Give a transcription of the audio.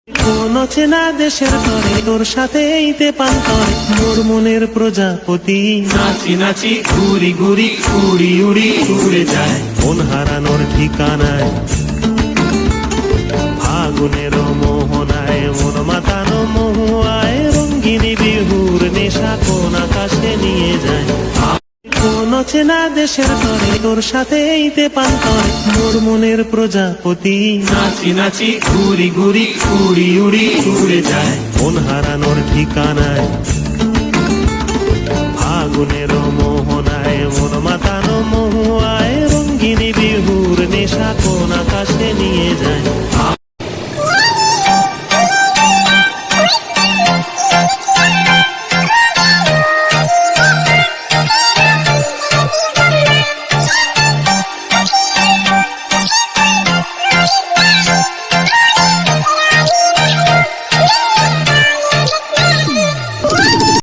কোন চেনা দেশের তরে তোর সাথে এইতে পান করে মোর মনের প্রজাপতি। নাচি নাচি ঘুরি ঘুরি উড়ি উড়ি উড়ে যায় মন হারানোর ঠিকানায়, ফাগুনের মোহনায় মন মাতানো মহুয়ায় রঙ্গিনী বিহুর নেশা কোন আকাশে নিয়ে যায়। কোন চেনা দেশের তরে তোর সাথে এইতে পান করে মোর মনের প্রজাপতি। নাচি নাচি ঘুরি ঘুরি উড়ি উড়ি উড়ে যায় মন হারানোর ঠিকানায়, ফাগুনের মোহনায় মন মাতানো মহুয়ায় রঙ্গিনী বিহুর নেশা কোন আকাশে নিয়ে যায়।